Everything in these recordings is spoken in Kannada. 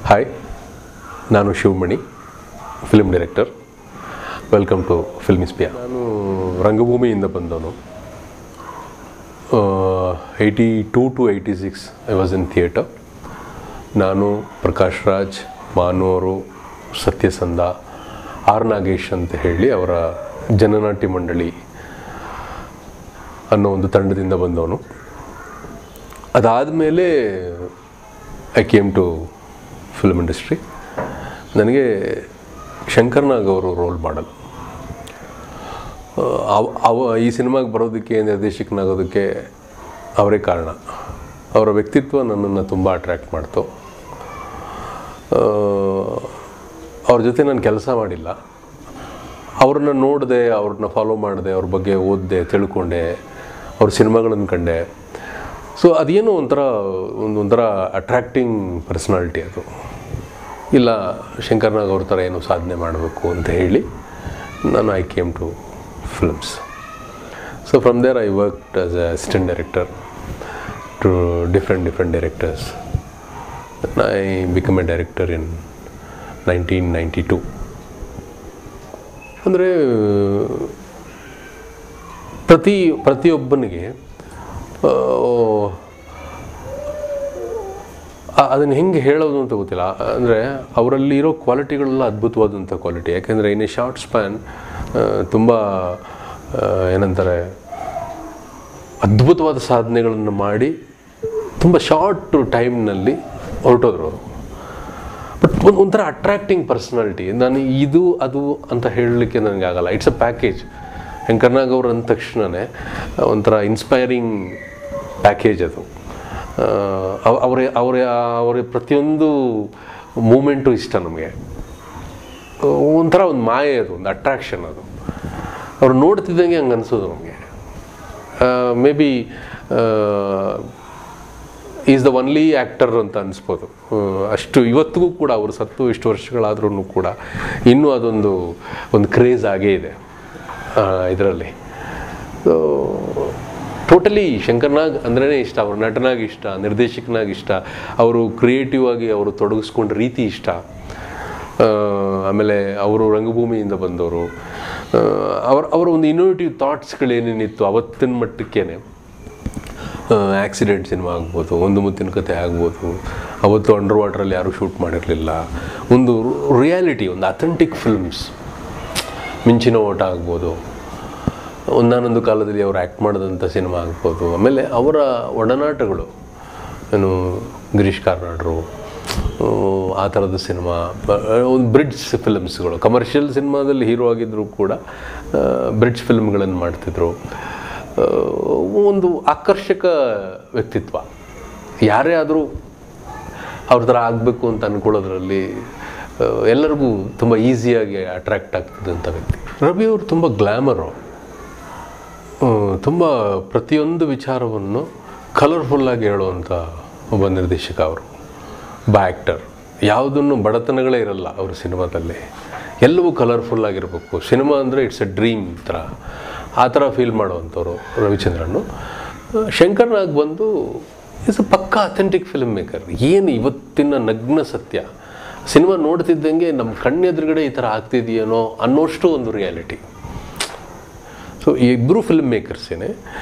ಹಾಯ್, ನಾನು Shivamani, film director. Welcome to ಫಿಲ್ಮಿಸ್ಪಿಯಾ. ನಾನು ರಂಗಭೂಮಿಯಿಂದ ಬಂದವನು. 82 to 86 I was in theatre. ನಾನು ಪ್ರಕಾಶ್ ರಾಜ್, ಮಾನವರು, ಸತ್ಯಸಂಧ, ಆರ್ ನಾಗೇಶ್ ಅಂತ ಹೇಳಿ ಅವರ ಜನನಾಟ್ಯ ಮಂಡಳಿ ಅನ್ನೋ ಒಂದು ತಂಡದಿಂದ ಬಂದವನು. ಅದಾದಮೇಲೆ I came to film industry. ನನಗೆ ಶಂಕರ್ ನಾಗ್ ಅವರು ರೋಲ್ ಮಾಡಲ್. ಈ ಸಿನಿಮಾಗೆ ಬರೋದಕ್ಕೆ, ನಿರ್ದೇಶಕನಾಗೋದಕ್ಕೆ ಅವರೇ ಕಾರಣ. ಅವರ ವ್ಯಕ್ತಿತ್ವ ನನ್ನನ್ನು ತುಂಬ ಅಟ್ರ್ಯಾಕ್ಟ್ ಮಾಡ್ತು. ಅವ್ರ ಜೊತೆ ನಾನು ಕೆಲಸ ಮಾಡಿಲ್ಲ, ಅವ್ರನ್ನ ನೋಡಿದೆ, ಅವ್ರನ್ನ ಫಾಲೋ ಮಾಡಿದೆ, ಅವ್ರ ಬಗ್ಗೆ ಓದಿದೆ, ತಿಳ್ಕೊಂಡೆ, ಅವ್ರ ಸಿನಿಮಾಗಳನ್ನು ಕಂಡೆ. ಸೊ ಅದೇನೋ ಒಂಥರ ಅಟ್ರ್ಯಾಕ್ಟಿಂಗ್ ಪರ್ಸ್ನಾಲಿಟಿ ಅದು. ಇಲ್ಲ, ಶಂಕರ್ ನಾಗ್ ಅವ್ರ ಥರ ಏನೋ ಸಾಧನೆ ಮಾಡಬೇಕು ಅಂತ ಹೇಳಿ ನಾನು I came to films. So from there I worked as a assistant director to different directors. I become a director in 1992. ಅಂದರೆ ಪ್ರತಿಯೊಬ್ಬನಿಗೆ ಅದನ್ನು ಹೆಂಗೆ ಹೇಳೋದು ಅಂತ ಗೊತ್ತಿಲ್ಲ. ಅಂದರೆ ಅವರಲ್ಲಿರೋ ಕ್ವಾಲಿಟಿಗಳೆಲ್ಲ ಅದ್ಭುತವಾದಂಥ ಕ್ವಾಲಿಟಿ. ಯಾಕೆಂದರೆ ಇನ್ ಎ ಶಾರ್ಟ್ ಸ್ಪ್ಯಾನ್ ತುಂಬ ಏನಂತಾರೆ, ಅದ್ಭುತವಾದ ಸಾಧನೆಗಳನ್ನು ಮಾಡಿ ತುಂಬ ಶಾರ್ಟ್ ಟೈಮ್ನಲ್ಲಿ ಹೊರಟೋದ್ರು ಅವರು. ಬಟ್ ಒಂಥರ ಅಟ್ರ್ಯಾಕ್ಟಿಂಗ್ ಪರ್ಸ್ನಾಲಿಟಿ. ನಾನು ಇದು ಅದು ಅಂತ ಹೇಳಲಿಕ್ಕೆ ನನಗೆ ಆಗಲ್ಲ. It's a package. Shankar Nag ಅವರು ಅಂದ ತಕ್ಷಣವೇ ಒಂಥರ ಇನ್ಸ್ಪೈರಿಂಗ್ ಪ್ಯಾಕೇಜ್ ಅದು. ಅವರ ಪ್ರತಿಯೊಂದು ಮೂಮೆಂಟು ಇಷ್ಟ ನಮಗೆ. ಒಂಥರ ಒಂದು ಮಾಯೆ ಅದು, ಒಂದು ಅಟ್ರ್ಯಾಕ್ಷನ್ ಅದು. ಅವ್ರು ನೋಡ್ತಿದ್ದಂಗೆ ಹಂಗೆ ಅನಿಸೋದು ನಮಗೆ. May be is the only actor ಅಂತ ಅನಿಸ್ಬೋದು. ಅಷ್ಟು ಇವತ್ತಿಗೂ ಕೂಡ, ಅವರು ಸತ್ತು ಇಷ್ಟು ವರ್ಷಗಳಾದ್ರೂ ಕೂಡ ಇನ್ನೂ ಒಂದು ಕ್ರೇಜ್ ಆಗೇ ಇದೆ ಇದರಲ್ಲಿ. ಸೊ ಟೋಟಲಿ ಶಂಕರ್ ನಾಗ್ ಅಂದ್ರೇ ಇಷ್ಟ. ಅವ್ರ ನಟನಾಗಿ ಇಷ್ಟ, ನಿರ್ದೇಶಕನಾಗಿ ಇಷ್ಟ, ಅವರು ಕ್ರಿಯೇಟಿವ್ ಆಗಿ ಅವರು ತೊಡಗಿಸ್ಕೊಂಡ ರೀತಿ ಇಷ್ಟ. ಆಮೇಲೆ ಅವರು ರಂಗಭೂಮಿಯಿಂದ ಬಂದವರು. ಅವರ ಒಂದು ಇನ್ನೋವೇಟಿವ್ ಥಾಟ್ಸ್ಗಳೇನೇನಿತ್ತು ಅವತ್ತಿನ ಮಟ್ಟಕ್ಕೇನೆ. ಆ್ಯಕ್ಸಿಡೆಂಟ್ ಸಿನಿಮಾ ಆಗ್ಬೋದು, ಒಂದು ಮುತ್ತಿನ ಕಥೆ ಆಗ್ಬೋದು, ಅವತ್ತು ಅಂಡರ್ ವಾಟ್ರಲ್ಲಿ ಯಾರೂ ಶೂಟ್ ಮಾಡಿರಲಿಲ್ಲ. ಒಂದು ರಿಯಾಲಿಟಿ, ಒಂದು ಅಥೆಂಟಿಕ್ ಫಿಲ್ಮ್ಸ್. ಮಿಂಚಿನ ಓಟ ಆಗ್ಬೋದು, ಒಂದಾನೊಂದು ಕಾಲದಲ್ಲಿ ಅವರು ಆ್ಯಕ್ಟ್ ಮಾಡಿದಂಥ ಸಿನಿಮಾ ಆಗ್ಬೋದು. ಆಮೇಲೆ ಅವರ ಒಡನಾಟಗಳು ಏನು, ಗಿರೀಶ್ ಕಾರ್ನಾಡ್ರು, ಆ ಥರದ ಸಿನಿಮಾ, ಒಂದು ಬ್ರಿಡ್ಜ್ ಫಿಲ್ಮ್ಸ್ಗಳು. ಕಮರ್ಷಿಯಲ್ ಸಿನಿಮಾದಲ್ಲಿ ಹೀರೋ ಆಗಿದ್ದರೂ ಕೂಡ ಬ್ರಿಡ್ಜ್ ಫಿಲ್ಮ್ಗಳನ್ನು ಮಾಡ್ತಿದ್ರು. ಒಂದು ಆಕರ್ಷಕ ವ್ಯಕ್ತಿತ್ವ. ಯಾರೇ ಆದರೂ ಅವ್ರ ಥರ ಆಗಬೇಕು ಅಂತ ಅಂದ್ಕೊಳ್ಳೋದ್ರಲ್ಲಿ ಎಲ್ಲರಿಗೂ ತುಂಬ ಈಸಿಯಾಗಿ ಅಟ್ರ್ಯಾಕ್ಟ್ ಆಗ್ತಿದ್ದಂಥ ವ್ಯಕ್ತಿ. ರವಿ ಅವರು ತುಂಬ ಗ್ಲ್ಯಾಮರು, ತುಂಬ ಪ್ರತಿಯೊಂದು ವಿಚಾರವನ್ನು ಕಲರ್ಫುಲ್ಲಾಗಿ ಹೇಳುವಂಥ ಒಬ್ಬ ನಿರ್ದೇಶಕ ಅವರು, ಒಬ್ಬ ಆ್ಯಕ್ಟರ್. ಯಾವುದನ್ನು ಬಡತನಗಳೇ ಇರಲ್ಲ ಅವ್ರ ಸಿನಿಮಾದಲ್ಲಿ. ಎಲ್ಲವೂ ಕಲರ್ಫುಲ್ಲಾಗಿರಬೇಕು. ಸಿನಿಮಾ ಅಂದರೆ ಇಟ್ಸ್ ಎ ಡ್ರೀಮ್ ಥರ, ಆ ಥರ ಫೀಲ್ ಮಾಡುವಂಥವ್ರು ರವಿಚಂದ್ರನ್ನು. ಶಂಕರ್ ನಾಗ್ ಬಂದು ಇಸ್ ಅ ಪಕ್ಕಾ ಅಥೆಂಟಿಕ್ ಫಿಲ್ಮ್ ಮೇಕರ್. ಏನು ಇವತ್ತಿನ ನಗ್ನ ಸತ್ಯ, ಸಿನಿಮಾ ನೋಡ್ತಿದ್ದಂಗೆ ನಮ್ಮ ಕಣ್ಣೆದುರುಗಡೆ ಈ ಥರ ಆಗ್ತಿದೆಯೇನೋ ಅನ್ನೋಷ್ಟು ಒಂದು ರಿಯಾಲಿಟಿ. ಸೊ ಇಬ್ಬರು ಫಿಲ್ಮ್ ಮೇಕರ್ಸೇನೆ.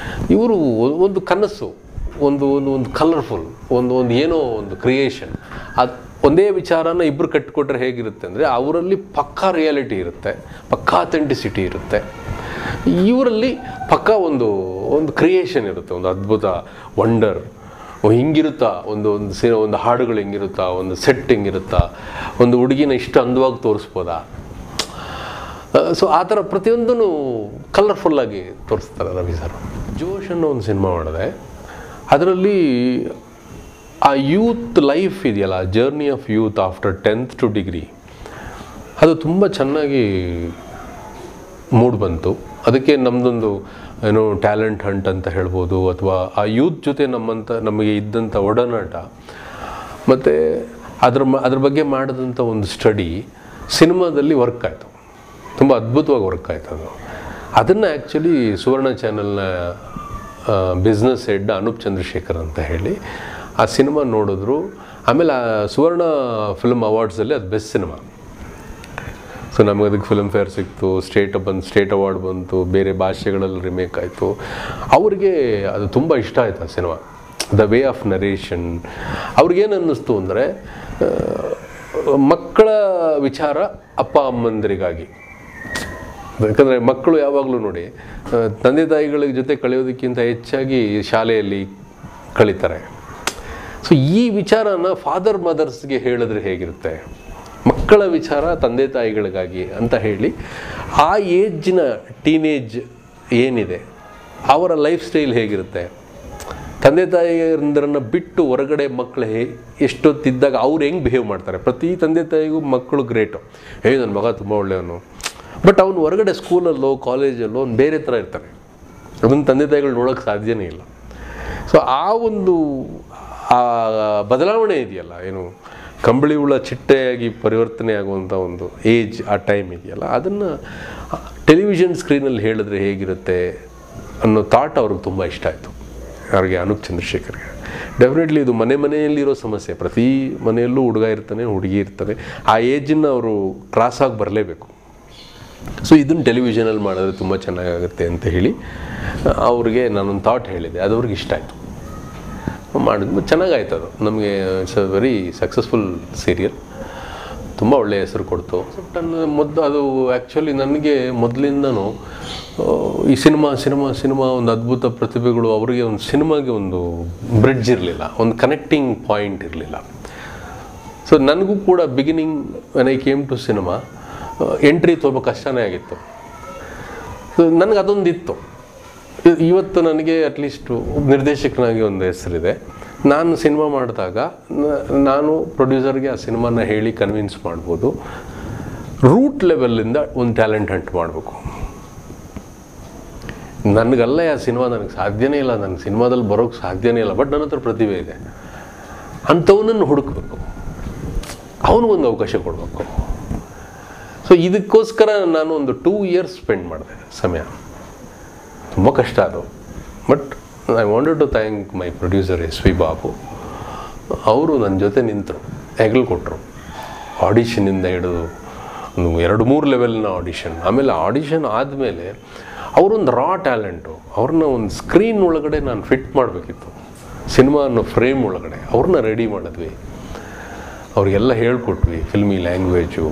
ಇವರು ಒಂದು ಕನಸು, ಒಂದು ಕಲರ್ಫುಲ್, ಒಂದು ಏನೋ ಒಂದು ಕ್ರಿಯೇಷನ್. ಅದು ಒಂದೇ ವಿಚಾರನ ಇಬ್ಬರು ಕಟ್ಟಿಕೊಟ್ರೆ ಹೇಗಿರುತ್ತೆ ಅಂದರೆ, ಅವರಲ್ಲಿ ಪಕ್ಕಾ ರಿಯಾಲಿಟಿ ಇರುತ್ತೆ, ಪಕ್ಕಾ ಅಥೆಂಟಿಸಿಟಿ ಇರುತ್ತೆ. ಇವರಲ್ಲಿ ಪಕ್ಕಾ ಒಂದು ಕ್ರಿಯೇಷನ್ ಇರುತ್ತೆ, ಒಂದು ಅದ್ಭುತ ವಂಡರ್. ಹಿಂಗಿರುತ್ತಾ ಒಂದು ಹಾಡುಗಳು ಹೆಂಗಿರುತ್ತಾ, ಒಂದು ಸೆಟ್ ಹೆಂಗಿರುತ್ತಾ, ಒಂದು ಹುಡುಗಿನ ಇಷ್ಟು ಅಂದವಾಗಿ ತೋರಿಸ್ಬೋದಾ. ಸೊ ಆ ಥರ ಪ್ರತಿಯೊಂದೂ ಕಲರ್ಫುಲ್ಲಾಗಿ ತೋರಿಸ್ತಾರೆ ರವಿ ಸರ್. ಜೋಶ್ ಅನ್ನೋ ಒಂದು ಸಿನಿಮಾ ಮಾಡಿದೆ. ಅದರಲ್ಲಿ ಆ ಯೂತ್ ಲೈಫ್ ಇದೆಯಲ್ಲ, journey of youth after 10th to degree, ಅದು ತುಂಬ ಚೆನ್ನಾಗಿ ಮೂಡ್ ಬಂತು. ಅದಕ್ಕೆ ನಮ್ಮದೊಂದು ಟ್ಯಾಲೆಂಟ್ ಹಂಟ್ ಅಂತ ಹೇಳ್ಬೋದು, ಅಥವಾ ಆ ಯೂತ್ ಜೊತೆ ನಮಗೆ ಇದ್ದಂಥ ಒಡನಾಟ, ಮತ್ತು ಅದ್ರ ಬಗ್ಗೆ ಮಾಡಿದಂಥ ಒಂದು ಸ್ಟಡಿ ಸಿನಿಮಾದಲ್ಲಿ ವರ್ಕ್ ಆಯಿತು. ತುಂಬ ಅದ್ಭುತವಾಗಿ ವರ್ಕ್ ಆಯಿತು ಅದು. ಅದನ್ನು ಆ್ಯಕ್ಚುಲಿ ಸುವರ್ಣ ಚಾನಲ್ನ ಬಿಸ್ನೆಸ್ ಹೆಡ್ ಅನೂಪ್ ಚಂದ್ರಶೇಖರ್ ಅಂತ ಹೇಳಿ ಆ ಸಿನಿಮಾ ನೋಡಿದ್ರು. ಆಮೇಲೆ ಸುವರ್ಣ ಫಿಲ್ಮ್ ಅವಾರ್ಡ್ಸಲ್ಲಿ ಅದು ಬೆಸ್ಟ್ ಸಿನಿಮಾ. ಸೊ ನಮಗೆ ಅದಕ್ಕೆ ಫಿಲ್ಮ್ ಫೇರ್ ಸಿಕ್ತು, ಸ್ಟೇಟ್ ಅವಾರ್ಡ್ ಬಂತು, ಬೇರೆ ಭಾಷೆಗಳಲ್ಲಿ ರಿಮೇಕ್ ಆಯಿತು. ಅವ್ರಿಗೆ ಅದು ತುಂಬ ಇಷ್ಟ ಆಯಿತು ಆ cinema, the way of narration. ಅವ್ರಿಗೇನು ಅನ್ನಿಸ್ತು ಅಂದರೆ ಮಕ್ಕಳ ವಿಚಾರ ಅಪ್ಪ ಅಮ್ಮಂದರಿಗಾಗಿ. ಯಾಕಂದರೆ ಮಕ್ಕಳು ಯಾವಾಗಲೂ ನೋಡಿ ತಂದೆ ತಾಯಿಗಳ ಜೊತೆ ಕಳೆಯೋದಕ್ಕಿಂತ ಹೆಚ್ಚಾಗಿ ಶಾಲೆಯಲ್ಲಿ ಕಳೀತಾರೆ. ಸೊ ಈ ವಿಚಾರನ ಫಾದರ್ ಮದರ್ಸ್ಗೆ ಹೇಳಿದ್ರೆ ಹೇಗಿರುತ್ತೆ, ಮಕ್ಕಳ ವಿಚಾರ ತಂದೆ ತಾಯಿಗಳಿಗಾಗಿ ಅಂತ ಹೇಳಿ ಆ ಏಜ್ನ ಟೀನೇಜ್ ಏನಿದೆ ಅವರ ಲೈಫ್ ಸ್ಟೈಲ್ ಹೇಗಿರುತ್ತೆ, ತಂದೆ ತಾಯಿಯರನ್ನ ಬಿಟ್ಟು ಹೊರಗಡೆ ಮಕ್ಕಳು ಎಷ್ಟೊತ್ತಿದ್ದಾಗ ಅವ್ರು ಹೆಂಗೆ ಬಿಹೇವ್ ಮಾಡ್ತಾರೆ. ಪ್ರತಿ ತಂದೆ ತಾಯಿಗೂ ಮಕ್ಕಳು ಗ್ರೇಟು, ನನ್ನ ಮಗ ತುಂಬ ಒಳ್ಳೆಯವನು, ಬಟ್ ಅವನು ಹೊರಗಡೆ ಸ್ಕೂಲಲ್ಲೋ ಕಾಲೇಜಲ್ಲೋ ಅವ್ನು ಬೇರೆ ಥರ ಇರ್ತಾನೆ. ಅದನ್ನು ತಂದೆ ತಾಯಿಗಳು ನೋಡೋಕ್ಕೆ ಸಾಧ್ಯನೇ ಇಲ್ಲ. ಸೊ ಆ ಒಂದು ಆ ಬದಲಾವಣೆ ಇದೆಯಲ್ಲ, ಏನು ಕಂಬಳಿ ಹುಳ ಚಿಟ್ಟೆಯಾಗಿ ಪರಿವರ್ತನೆ ಆಗುವಂಥ ಒಂದು ಏಜ್, ಆ ಟೈಮ್ ಇದೆಯಲ್ಲ, ಅದನ್ನು ಟೆಲಿವಿಷನ್ ಸ್ಕ್ರೀನಲ್ಲಿ ಹೇಳಿದ್ರೆ ಹೇಗಿರುತ್ತೆ ಅನ್ನೋ ಥಾಟ್ ಅವ್ರಿಗೆ ತುಂಬ ಇಷ್ಟ ಆಯಿತು. ಅವ್ರಿಗೆ ಅನೂಪ್ ಚಂದ್ರಶೇಖರ್ಗೆ ಡೆಫಿನೆಟ್ಲಿ ಇದು ಮನೆಯಲ್ಲಿರೋ ಸಮಸ್ಯೆ. ಪ್ರತಿ ಮನೆಯಲ್ಲೂ ಹುಡುಗ ಇರ್ತಾನೆ, ಹುಡುಗಿ ಇರ್ತಾರೆ. ಆ ಏಜನ್ನು ಅವರು ಕ್ರಾಸಾಗಿ ಬರಲೇಬೇಕು. ಸೊ ಇದನ್ನು ಟೆಲಿವಿಷನಲ್ಲಿ ಮಾಡಿದ್ರೆ ತುಂಬ ಚೆನ್ನಾಗಾಗುತ್ತೆ ಅಂತ ಹೇಳಿ ಅವ್ರಿಗೆ ನಾನೊಂದು ಥಾಟ್ ಹೇಳಿದೆ. ಅದು ಅವ್ರಿಗೆ ಇಷ್ಟ ಆಯಿತು, ಮಾಡಿದ್ಮೇಲೆ ಚೆನ್ನಾಗಾಯ್ತು. ಅದು ನಮಗೆ it's a very successful serial, ತುಂಬ ಒಳ್ಳೆಯ ಹೆಸರು ಕೊಡ್ತು. ಅದು ಆ್ಯಕ್ಚುಲಿ ನನಗೆ ಮೊದಲಿಂದನೂ ಈ ಸಿನಿಮಾ ಒಂದು ಅದ್ಭುತ ಪ್ರತಿಭೆಗಳು, ಅವರಿಗೆ ಒಂದು ಸಿನಿಮಾಗೆ ಒಂದು ಬ್ರಿಡ್ಜ್ ಇರಲಿಲ್ಲ, ಒಂದು ಕನೆಕ್ಟಿಂಗ್ ಪಾಯಿಂಟ್ ಇರಲಿಲ್ಲ. ಸೊ ನನಗೂ ಕೂಡ beginning when I came to cinema entry ತುಂಬ ಕಷ್ಟನೇ ಆಗಿತ್ತು. ಸೊ ನನಗೆ ಅದೊಂದಿತ್ತು. ಇವತ್ತು ನನಗೆ ಅಟ್ಲೀಸ್ಟು ನಿರ್ದೇಶಕನಾಗಿ ಒಂದು ಹೆಸರಿದೆ. ನಾನು ಸಿನಿಮಾ ಮಾಡಿದಾಗ ನಾನು ಪ್ರೊಡ್ಯೂಸರ್ಗೆ ಆ ಸಿನಿಮಾನ ಹೇಳಿ ಕನ್ವಿನ್ಸ್ ಮಾಡ್ಬೋದು. ರೂಟ್ ಲೆವೆಲ್ಲಿಂದ ಒಂದು ಟ್ಯಾಲೆಂಟ್ ಹಂಟ್ ಮಾಡಬೇಕು. ನನಗಲ್ಲ ಆ ಸಿನಿಮಾ ನನಗೆ ಸಾಧ್ಯನೇ ಇಲ್ಲ, ನನ್ನ ಸಿನಿಮಾದಲ್ಲಿ ಬರೋಕ್ಕೆ ಸಾಧ್ಯನೇ ಇಲ್ಲ, ಬಟ್ ನನ್ನ ಹತ್ರ ಪ್ರತಿಭೆ ಇದೆ ಅಂಥವನನ್ನು ಹುಡುಕಬೇಕು, ಅವನಿಗೊಂದು ಅವಕಾಶ ಕೊಡಬೇಕು. ಸೊ ಇದಕ್ಕೋಸ್ಕರ ನಾನು ಒಂದು 2 years ಸ್ಪೆಂಡ್ ಮಾಡಿದೆ ಸಮಯ. ತುಂಬ ಕಷ್ಟ ಅದು. But I wanted to thank my producer SV Babu. ಅವರು ನನ್ನ ಜೊತೆ ನಿಂತರು, ಹೆಗಲು ಕೊಟ್ಟರು. ಆಡಿಷನಿಂದ ಹಿಡಿದು ಒಂದು 2-3 ಲೆವೆಲ್ನ ಆಡಿಷನ್. ಆಮೇಲೆ ಆಡಿಷನ್ ಆದಮೇಲೆ ಅವರೊಂದು ರಾ ಟ್ಯಾಲೆಂಟು, ಅವ್ರನ್ನ ಒಂದು ಸ್ಕ್ರೀನ್ ಒಳಗಡೆ ನಾನು ಫಿಟ್ ಮಾಡಬೇಕಿತ್ತು, ಸಿನಿಮಾ ಅನ್ನೋ ಫ್ರೇಮ್ ಒಳಗಡೆ ಅವ್ರನ್ನ ರೆಡಿ ಮಾಡಿದ್ವಿ. ಅವ್ರಿಗೆಲ್ಲ ಹೇಳ್ಕೊಟ್ವಿ, ಫಿಲ್ಮಿ ಲ್ಯಾಂಗ್ವೇಜು,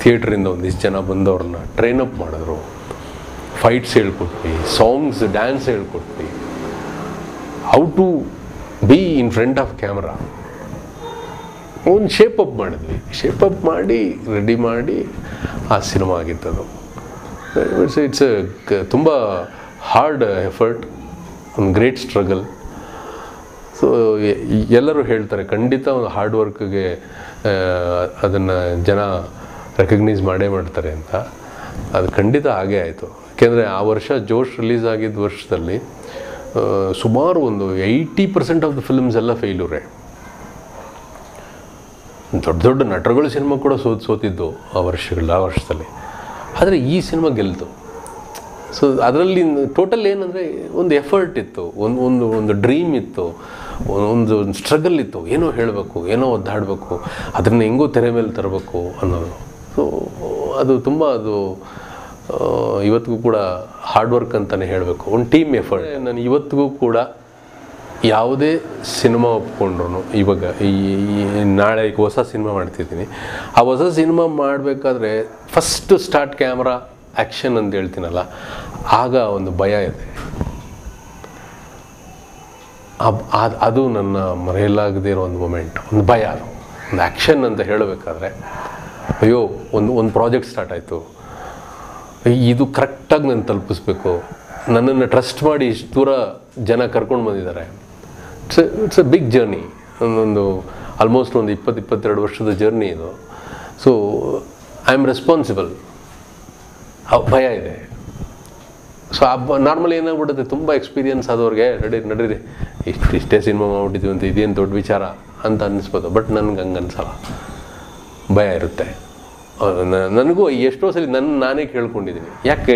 ಥಿಯೇಟ್ರಿಂದ ಒಂದಿಷ್ಟು ಜನ ಬಂದವ್ರನ್ನ ಟ್ರೈನಪ್ ಮಾಡಿದ್ರು, ಫೈಟ್ಸ್ ಹೇಳ್ಕೊಟ್ವಿ, ಸಾಂಗ್ಸ್, ಡ್ಯಾನ್ಸ್ ಹೇಳ್ಕೊಟ್ವಿ, how to be in front of camera. ಒಂದು ಶೇಪಪ್ ಮಾಡಿದ್ವಿ, ಶೇಪಪ್ ಮಾಡಿ ರೆಡಿ ಮಾಡಿ ಆ ಸಿನಿಮಾ ಆಗಿತ್ತದು. ಇಟ್ಸ್ ತುಂಬ ಹಾರ್ಡ್ ಎಫರ್ಟ್, ಒಂದು ಗ್ರೇಟ್ ಸ್ಟ್ರಗಲ್. ಸೊ ಎಲ್ಲರೂ ಹೇಳ್ತಾರೆ ಖಂಡಿತ ಒಂದು ಹಾರ್ಡ್ ವರ್ಕ್ಗೆ ಅದನ್ನು ಜನ ರೆಕಗ್ನೈಸ್ ಮಾಡೇ ಮಾಡ್ತಾರೆ ಅಂತ. ಅದು ಖಂಡಿತ ಹಾಗೇ ಆಯಿತು. ಯಾಕೆಂದರೆ ಆ ವರ್ಷ ಜೋಶ್ ರಿಲೀಸ್ ಆಗಿದ್ದ ವರ್ಷದಲ್ಲಿ ಸುಮಾರು ಒಂದು 80% ಆಫ್ ದ ಫಿಲ್ಮ್ಸ್ ಎಲ್ಲ ಫೇಲ್ಯೂರೇ. ದೊಡ್ಡ ದೊಡ್ಡ ನಟರುಗಳ ಸಿನಿಮಾ ಕೂಡ ಸೋತಿದ್ದು ಆ ವರ್ಷದಲ್ಲಿ. ಆದರೆ ಈ ಸಿನಿಮಾ ಗೆಲ್ತು. ಸೊ ಅದರಲ್ಲಿ ಟೋಟಲ್ ಏನಂದರೆ ಒಂದು ಎಫರ್ಟ್ ಇತ್ತು, ಒಂದು ಡ್ರೀಮ್ ಇತ್ತು, ಒಂದು ಸ್ಟ್ರಗಲ್ ಇತ್ತು. ಏನೋ ಹೇಳಬೇಕು, ಏನೋ ಒದ್ದಾಡಬೇಕು, ಅದನ್ನು ಹೆಂಗೋ ತೆರೆ ಮೇಲೆ ತರಬೇಕು ಅನ್ನೋದು. ಸೊ ಅದು ತುಂಬ ಇವತ್ತಿಗೂ ಕೂಡ ಹಾರ್ಡ್ ವರ್ಕ್ ಅಂತಲೇ ಹೇಳಬೇಕು, ಒಂದು ಟೀಮ್ ಎಫರ್ಟ್. ನಾನು ಇವತ್ತಿಗೂ ಕೂಡ ಯಾವುದೇ ಸಿನಿಮಾ ಒಪ್ಕೊಂಡ್ರು, ಇವಾಗ ನಾಳೆ ಹೊಸ ಸಿನಿಮಾ ಮಾಡ್ತಿದ್ದೀನಿ, ಆ ಹೊಸ ಸಿನಿಮಾ ಮಾಡಬೇಕಾದ್ರೆ ಫಸ್ಟ್ ಸ್ಟಾರ್ಟ್ ಕ್ಯಾಮ್ರಾ ಆ್ಯಕ್ಷನ್ ಅಂತ ಹೇಳ್ತೀನಲ್ಲ, ಆಗ ಒಂದು ಭಯ ಇದೆ. ಅದು ನನ್ನ ಮರೆಯಲಾಗದೇ ಇರೋ ಒಂದು ಮೊಮೆಂಟ್, ಒಂದು ಭಯ. ಅದು ಒಂದು ಆ್ಯಕ್ಷನ್ ಅಂತ ಹೇಳಬೇಕಾದ್ರೆ ಅಯ್ಯೋ ಒಂದು ಪ್ರಾಜೆಕ್ಟ್ ಸ್ಟಾರ್ಟ್ ಆಯಿತು, ಇದು ಕರೆಕ್ಟಾಗಿ ನಾನು ತಲುಪಿಸ್ಬೇಕು, ನನ್ನನ್ನು ಟ್ರಸ್ಟ್ ಮಾಡಿ ಇಷ್ಟು ದೂರ ಜನ ಕರ್ಕೊಂಡು ಬಂದಿದ್ದಾರೆ. It's a big journey. Almost ಒಂದು 20-22 ವರ್ಷದ ಜರ್ನಿ ಇದು. So I am responsible. ಭಯ ಇದೆ. ಸೊ ನಾರ್ಮಲಿ ಏನಾಗ್ಬಿಡುತ್ತೆ, ತುಂಬ ಎಕ್ಸ್ಪೀರಿಯನ್ಸ್ ಆದವ್ರಿಗೆ ನಡೀರಿ ಇಷ್ಟೇ ಸಿನಿಮಾ ಮಾಡ್ಬಿಟ್ಟಿದ್ವಿ ಅಂತ ಇದೇನು ದೊಡ್ಡ ವಿಚಾರ ಅಂತ ಅನ್ನಿಸ್ಬೋದು. ಬಟ್ ನನಗೆ ಹಂಗೆ ಅನ್ಸಲ್ಲ, ಭಯ ಇರುತ್ತೆ. ನನಗೂ ಎಷ್ಟೋ ಸಲ ನಾನೇ ಕೇಳ್ಕೊಂಡಿದ್ದೀನಿ, ಯಾಕೆ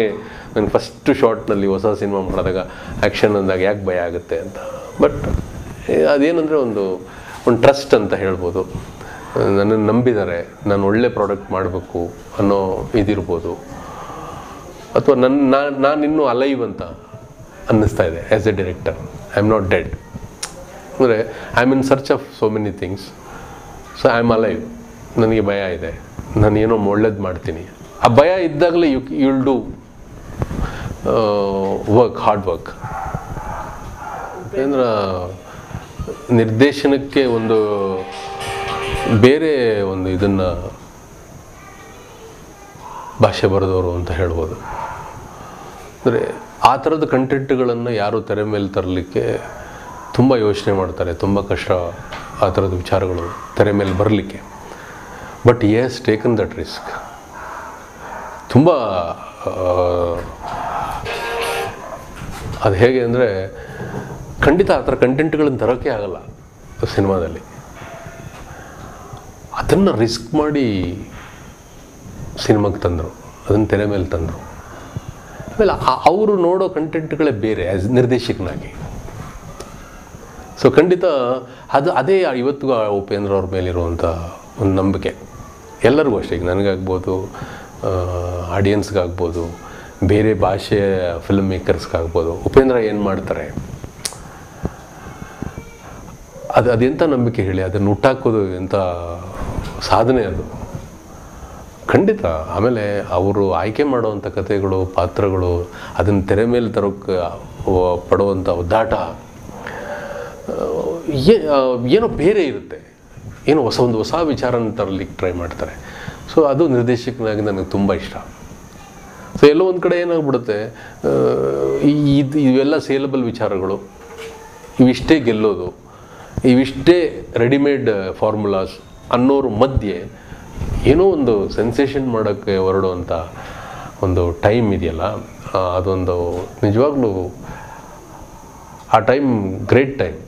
ನನಗೆ ಫಸ್ಟ್ ಶಾರ್ಟ್ನಲ್ಲಿ ಹೊಸ ಸಿನಿಮಾ ಮಾಡಿದಾಗ ಆ್ಯಕ್ಷನ್ ಅಂದಾಗ ಯಾಕೆ ಭಯ ಆಗುತ್ತೆ ಅಂತ. ಬಟ್ ಅದೇನಂದರೆ ಒಂದು ಟ್ರಸ್ಟ್ ಅಂತ ಹೇಳ್ಬೋದು. ನನ್ನನ್ನು ನಂಬಿದ್ದಾರೆ, ನಾನು ಒಳ್ಳೆ ಪ್ರಾಡಕ್ಟ್ ಮಾಡಬೇಕು ಅನ್ನೋ ಇದಿರ್ಬೋದು. ಅಥವಾ ನಾನಿನ್ನೂ ಅಲೈವ್ ಅಂತ ಅನ್ನಿಸ್ತಾ ಇದೆ as a director. I am not dead. ಅಂದರೆ I am in search of so many things. So I am alive. ನನಗೆ ಭಯ ಇದೆ, ನಾನು ಏನೋ ಒಳ್ಳೇದು ಮಾಡ್ತೀನಿ. ಆ ಭಯ ಇದ್ದಾಗಲೇ you will do work, hard work. ಅಂದ್ರೆ ನಿರ್ದೇಶನಕ್ಕೆ ಒಂದು ಬೇರೆ ಒಂದು ಇದನ್ನು ಭಾಷೆ ಬರೆದವರು ಅಂತ ಹೇಳ್ಬೋದು. ಅಂದರೆ ಆ ಥರದ ಕಂಟೆಂಟ್ಗಳನ್ನು ಯಾರು ತೆರೆ ಮೇಲೆ ತರಲಿಕ್ಕೆ ತುಂಬ ಯೋಚನೆ ಮಾಡ್ತಾರೆ, ತುಂಬ ಕಷ್ಟ ಆ ಥರದ ವಿಚಾರಗಳು ತೆರೆ ಮೇಲೆ ಬರಲಿಕ್ಕೆ. But he has taken that risk. ತುಂಬ ಅದು ಹೇಗೆ ಅಂದರೆ ಖಂಡಿತ ಆ ಥರ ಕಂಟೆಂಟ್ಗಳನ್ನು ತರೋಕ್ಕೆ ಆಗಲ್ಲ ಸಿನಿಮಾದಲ್ಲಿ. ಅದನ್ನು ರಿಸ್ಕ್ ಮಾಡಿ ಸಿನಿಮಾಗೆ ತಂದರು, ಅದನ್ನು ತೆರೆ ಮೇಲೆ ತಂದರು. ಆಮೇಲೆ ಅವರು ನೋಡೋ ಕಂಟೆಂಟ್ಗಳೇ ಬೇರೆ ಆ್ಯಸ್ ನಿರ್ದೇಶಕನಾಗಿ. ಸೊ ಖಂಡಿತ ಅದೇ ಇವತ್ತಿಗೂ ಉಪೇಂದ್ರ ಅವ್ರ ಮೇಲಿರುವಂಥ ಒಂದು ನಂಬಿಕೆ ಎಲ್ಲರಿಗೂ ಅಷ್ಟೇ. ಈಗ ನನಗಾಗ್ಬೋದು, ಆಡಿಯನ್ಸ್ಗಾಗ್ಬೋದು, ಬೇರೆ ಭಾಷೆಯ ಫಿಲ್ಮ್ ಮೇಕರ್ಸ್ಗಾಗ್ಬೋದು, ಉಪೇಂದ್ರ ಏನು ಮಾಡ್ತಾರೆ ಅದೆಂಥ ನಂಬಿಕೆ ಹೇಳಿ. ಅದನ್ನು ಹುಟ್ಟಾಕೋದು ಎಂಥ ಸಾಧನೆ ಅದು ಖಂಡಿತ. ಆಮೇಲೆ ಅವರು ಆಯ್ಕೆ ಮಾಡುವಂಥ ಕಥೆಗಳು, ಪಾತ್ರಗಳು, ಅದನ್ನು ತೆರೆ ಮೇಲೆ ತರೋಕ್ಕೆ ಪಡುವಂಥ ಒದ್ದಾಟ ಏನೋ ಬೇರೆ ಇರುತ್ತೆ. ಏನೋ ಒಂದು ಹೊಸ ವಿಚಾರನ ತರಲಿಕ್ಕೆ ಟ್ರೈ ಮಾಡ್ತಾರೆ. ಸೊ ಅದು ನಿರ್ದೇಶಕನಾಗಿ ನನಗೆ ತುಂಬ ಇಷ್ಟ. ಸೊ ಎಲ್ಲೋ ಒಂದು ಕಡೆ ಏನಾಗ್ಬಿಡುತ್ತೆ, ಇವೆಲ್ಲ ಸೇಲಬಲ್ ವಿಚಾರಗಳು, ಇವಿಷ್ಟೇ ಗೆಲ್ಲೋದು, ಇವಿಷ್ಟೇ ರೆಡಿಮೇಡ್ ಫಾರ್ಮುಲಾಸ್ ಅನ್ನೋರ ಮಧ್ಯೆ ಏನೋ ಒಂದು ಸೆನ್ಸೇಷನ್ ಮಾಡೋಕ್ಕೆ ಹೊರಡುವಂಥ ಒಂದು ಟೈಮ್ ಇದೆಯಲ್ಲ, ಅದೊಂದು ನಿಜವಾಗ್ಲೂ ಆ ಟೈಮ್ ಗ್ರೇಟ್ ಟೈಮ್.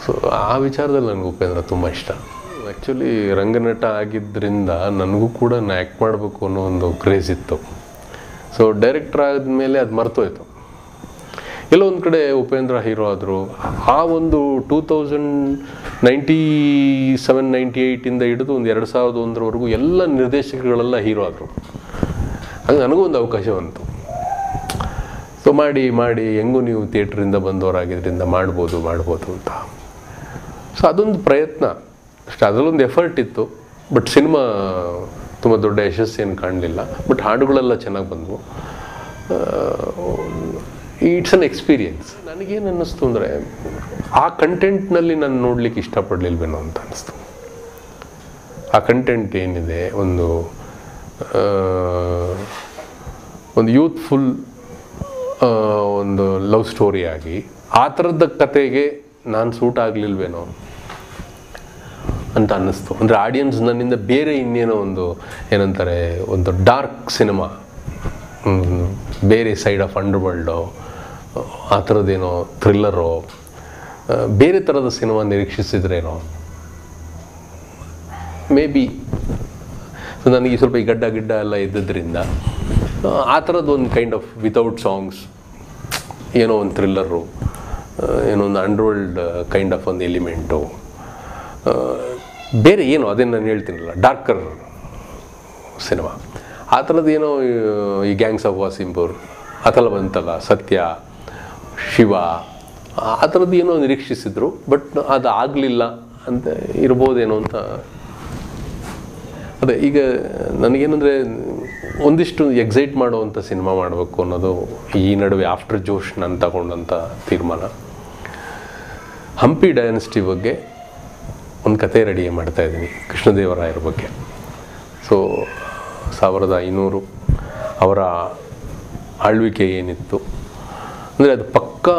ಸೊ ಆ ವಿಚಾರದಲ್ಲಿ ನನಗೆ ಉಪೇಂದ್ರ ತುಂಬ ಇಷ್ಟ. ಆ್ಯಕ್ಚುಲಿ ರಂಗನಟ ಆಗಿದ್ದರಿಂದ ನನಗೂ ಕೂಡ ನಾನು ಆ್ಯಕ್ಟ್ ಮಾಡಬೇಕು ಅನ್ನೋ ಒಂದು ಕ್ರೇಜ್ ಇತ್ತು. ಸೊ ಡೈರೆಕ್ಟರ್ ಆದಮೇಲೆ ಅದು ಮರ್ತೋಯ್ತು. ಎಲ್ಲೋ ಒಂದು ಕಡೆ ಉಪೇಂದ್ರ ಹೀರೋ ಆದರು. ಆ ಒಂದು 2097-98 ಹಿಡಿದು ಒಂದು 2001 ಎಲ್ಲ ನಿರ್ದೇಶಕಗಳೆಲ್ಲ ಹೀರೋ ಆದರು. ಹಂಗೆ ನನಗೂ ಒಂದು ಅವಕಾಶ ಬಂತು. ಸೊ ಮಾಡಿ ಹೆಂಗೂ ನೀವು ಥಿಯೇಟ್ರಿಂದ ಬಂದವರಾಗಿದ್ದರಿಂದ ಮಾಡ್ಬೋದು ಅಂತ. ಸೊ ಅದೊಂದು ಪ್ರಯತ್ನ ಅಷ್ಟೇ, ಅದರಲ್ಲೊಂದು ಎಫರ್ಟ್ ಇತ್ತು. ಬಟ್ ಸಿನಿಮಾ ತುಂಬ ದೊಡ್ಡ ಯಶಸ್ಸೇನು ಕಾಣಲಿಲ್ಲ. ಬಟ್ ಹಾಡುಗಳೆಲ್ಲ ಚೆನ್ನಾಗಿ ಬಂದವು. It's an experience. ನನಗೇನು ಅನ್ನಿಸ್ತು ಅಂದರೆ, ಆ ಕಂಟೆಂಟ್ನಲ್ಲಿ ನಾನು ನೋಡಲಿಕ್ಕೆ ಇಷ್ಟಪಡಲಿಲ್ವೇನೋ ಅಂತ ಅನ್ನಿಸ್ತು. ಆ ಕಂಟೆಂಟ್ ಏನಿದೆ, ಒಂದು ಯೂತ್ಫುಲ್ ಒಂದು ಲವ್ ಸ್ಟೋರಿ ಆಗಿ ಆ ಥರದ ಕತೆಗೆ ನಾನು ಸೂಟ್ ಆಗಲಿಲ್ವೇನೋ ಅಂತ ಅನ್ನಿಸ್ತು. ಅಂದರೆ ಆಡಿಯನ್ಸ್ ನನ್ನಿಂದ ಬೇರೆ ಇನ್ನೇನೋ ಏನಂತಾರೆ, ಒಂದು ಡಾರ್ಕ್ ಸಿನಿಮಾ, ಬೇರೆ ಸೈಡ್ ಆಫ್ ಅಂಡರ್ ವರ್ಲ್ಡೋ, ಆ ಥರದ್ದೇನೋ ಥ್ರಿಲ್ಲರೋ, ಬೇರೆ ಥರದ ಸಿನಿಮಾ ನಿರೀಕ್ಷಿಸಿದ್ರೇನೋ ಮೇ ಬಿ. ಸೊ ನನಗೆ ಸ್ವಲ್ಪ ಈ ಗಡ್ಡ ಎಲ್ಲ ಇದ್ದಿದ್ದರಿಂದ ಆ ಥರದ್ದು ಒಂದು ಕೈಂಡ್ ಆಫ್ ವಿತೌಟ್ ಸಾಂಗ್ಸ್, ಏನೋ ಒಂದು ಥ್ರಿಲ್ಲರು, ಏನೋ ಒಂದು ಅಂಡರ್ವರ್ಲ್ಡ್ ಕೈಂಡ್ ಆಫ್ ಒಂದು ಎಲಿಮೆಂಟು, ಬೇರೆ ಏನೋ ಅದೇನು ನಾನು ಹೇಳ್ತೀನಲ್ಲ ಡಾರ್ಕರ್ ಸಿನಿಮಾ, ಆ ಥರದ್ದು ಏನೋ ಈ ಗ್ಯಾಂಗ್ಸ್ ಆಫ್ ವಾಸಿಂಪುರ್ ಅದೆಲ್ಲ ಬಂತಲ್ಲ, ಸತ್ಯ, ಶಿವ, ಆ ಥರದ್ದು ಏನೋ ನಿರೀಕ್ಷಿಸಿದ್ರು. ಬಟ್ ಅದು ಆಗಲಿಲ್ಲ ಅಂತ ಇರ್ಬೋದೇನೋ ಅಂತ. ಅದೇ ಈಗ ನನಗೇನೆಂದರೆ ಒಂದಿಷ್ಟು ಎಕ್ಸೈಟ್ ಮಾಡುವಂಥ ಸಿನಿಮಾ ಮಾಡಬೇಕು ಅನ್ನೋದು ಈ ನಡುವೆ ಆಫ್ಟರ್ ಜೋಶ್ ನಾನು ತಗೊಂಡಂಥ ತೀರ್ಮಾನ. ಹಂಪಿ ಡೈನೆಸ್ಟಿ ಬಗ್ಗೆ ಒಂದು ಕತೆ ರೆಡಿ ಮಾಡ್ತಾಯಿದ್ದೀನಿ, ಕೃಷ್ಣದೇವರಾಯರ ಬಗ್ಗೆ. ಸೊ 1500 ಅವರ ಆಳ್ವಿಕೆ ಏನಿತ್ತು ಅಂದರೆ ಅದು ಪಕ್ಕಾ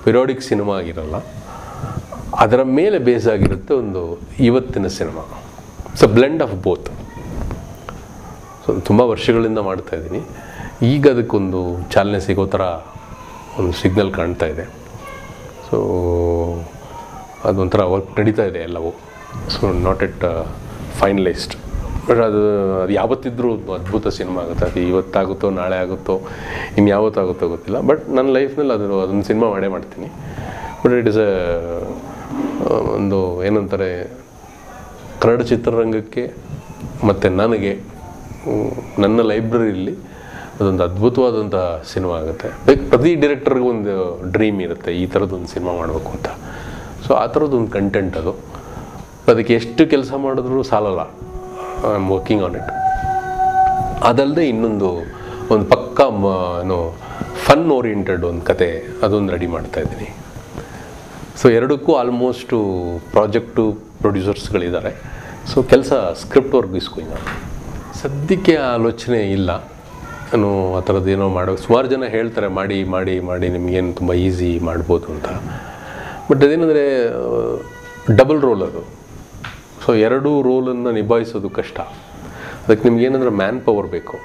ಪಿರಿಯಾಡಿಕ್ ಸಿನಿಮಾ ಆಗಿರಲ್ಲ, ಅದರ ಮೇಲೆ ಬೇಸ್ ಆಗಿರುತ್ತೆ ಒಂದು ಇವತ್ತಿನ cinema. It's a blend of both. So ತುಂಬ ವರ್ಷಗಳಿಂದ ಮಾಡ್ತಾಯಿದ್ದೀನಿ. ಈಗ ಅದಕ್ಕೊಂದು ಚಾಲನೆ ಸಿಗೋ ಥರ ಒಂದು ಸಿಗ್ನಲ್ ಕಾಣ್ತಾ ಇದೆ. ಸೊ ಅದೊಂಥರ ವರ್ಕ್ ನಡೀತಾ ಇದೆ ಎಲ್ಲವೂ. So not at finalised, but ಅದು ಯಾವತ್ತಿದ್ರೂ ಅದ್ಭುತ ಸಿನಿಮಾ ಆಗುತ್ತೆ. ಅದು ಇವತ್ತಾಗುತ್ತೋ ನಾಳೆ ಆಗುತ್ತೋ ಇನ್ಯಾವತ್ತಾಗುತ್ತೋ ಗೊತ್ತಿಲ್ಲ. ಬಟ್ ನನ್ನ ಲೈಫ್ನಲ್ಲಿ ಅದೊಂದು ಸಿನಿಮಾ ಮಾಡೇ ಮಾಡ್ತೀನಿ. ಬಟ್ ಇಟ್ ಇಸ್ ಒಂದು ಏನಂತಾರೆ ಕನ್ನಡ ಚಿತ್ರರಂಗಕ್ಕೆ ಮತ್ತು ನನಗೆ ನನ್ನ ಲೈಬ್ರರಿಯಲ್ಲಿ ಅದೊಂದು ಅದ್ಭುತವಾದಂಥ ಸಿನಿಮಾ ಆಗುತ್ತೆ. ಪ್ರತಿ ಡೈರೆಕ್ಟರ್ಗೆ ಒಂದು ಡ್ರೀಮ್ ಇರುತ್ತೆ ಈ ಥರದ್ದೊಂದು ಸಿನಿಮಾ ಮಾಡಬೇಕು ಅಂತ. ಸೊ ಆ ಥರದ್ದೊಂದು ಕಂಟೆಂಟ್ ಅದು. ಅದಕ್ಕೆ ಎಷ್ಟು ಕೆಲಸ ಮಾಡಿದ್ರೂ ಸಾಲಲ್ಲ. I am working on it. ಅದಲ್ಲದೆ ಇನ್ನೊಂದು ಪಕ್ಕಾ ಏನು ಫನ್ ಓರಿಯೆಂಟೆಡ್ ಒಂದು ಕತೆ ಅದೊಂದು ರೆಡಿ ಮಾಡ್ತಾಯಿದ್ದೀನಿ. ಸೊ ಎರಡಕ್ಕೂ ಆಲ್ಮೋಸ್ಟು ಪ್ರಾಜೆಕ್ಟು ಪ್ರೊಡ್ಯೂಸರ್ಸ್ಗಳಿದ್ದಾರೆ. ಸೊ ಕೆಲಸ ಸ್ಕ್ರಿಪ್ಟ್ ವರ್ಕ್ ಇಸ್ಕೊಂಡು ಸದ್ಯಕ್ಕೆ ಆಲೋಚನೆ ಇಲ್ಲ. ನಾನು ಆ ಥರದ್ದು ಏನೋ ಮಾಡೋದು ಸುಮಾರು ಜನ ಹೇಳ್ತಾರೆ ಮಾಡಿ ಮಾಡಿ ಮಾಡಿ ನಿಮಗೇನು ತುಂಬ ಈಸಿ ಮಾಡ್ಬೋದು ಅಂತ. ಬಟ್ ಅದೇನೆಂದರೆ ಡಬಲ್ ರೋಲ್ ಅದು. ಸೊ ಎರಡೂ ರೋಲನ್ನು ನಿಭಾಯಿಸೋದು ಕಷ್ಟ. ಅದಕ್ಕೆ ನಿಮ್ಗೇನಂದ್ರೆ ಮ್ಯಾನ್ ಪವರ್ ಬೇಕು.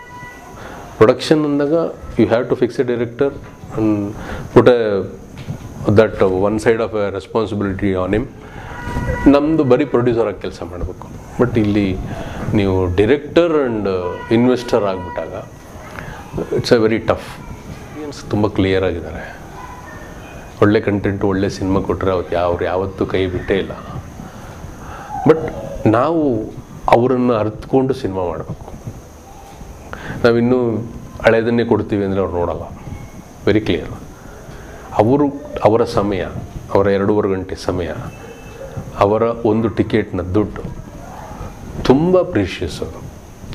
ಪ್ರೊಡಕ್ಷನ್ ಅಂದಾಗ you have to fix a director and put that one side of a responsibility on him. ನಮ್ಮದು ಬರೀ ಪ್ರೊಡ್ಯೂಸರಾಗಿ ಕೆಲಸ ಮಾಡಬೇಕು. ಬಟ್ ಇಲ್ಲಿ ನೀವು ಡೈರೆಕ್ಟರ್ ಆ್ಯಂಡ್ ಇನ್ವೆಸ್ಟರ್ ಆಗಿಬಿಟ್ಟಾಗ ಇಟ್ಸ್ ಎ ವೆರಿ ಟಫ್. ತುಂಬ ಕ್ಲಿಯರ್ ಆಗಿದ್ದಾರೆ. ಒಳ್ಳೆ ಕಂಟೆಂಟು ಒಳ್ಳೆ ಸಿನಿಮಾ ಕೊಟ್ಟರೆ ಅವ್ರು ಯಾವತ್ತೂ ಕೈ ಬಿಟ್ಟೇ ಇಲ್ಲ. ಬಟ್ ನಾವು ಅವರನ್ನು ಅರ್ಥಕೊಂಡು ಸಿನಿಮಾ ಮಾಡಬೇಕು. ನಾವಿನ್ನೂ ಹಳೆಯದನ್ನೇ ಕೊಡ್ತೀವಿ ಅಂದರೆ ಅವ್ರು ನೋಡಲ್ಲ. Very clear. ಅವರ ಸಮಯ, ಅವರ 2.5 ಗಂಟೆ ಸಮಯ, ಅವರ ಒಂದು ಟಿಕೆಟ್ನ ದುಡ್ಡು ತುಂಬ ಪ್ರೀಷಿಯಸ್, ಅದು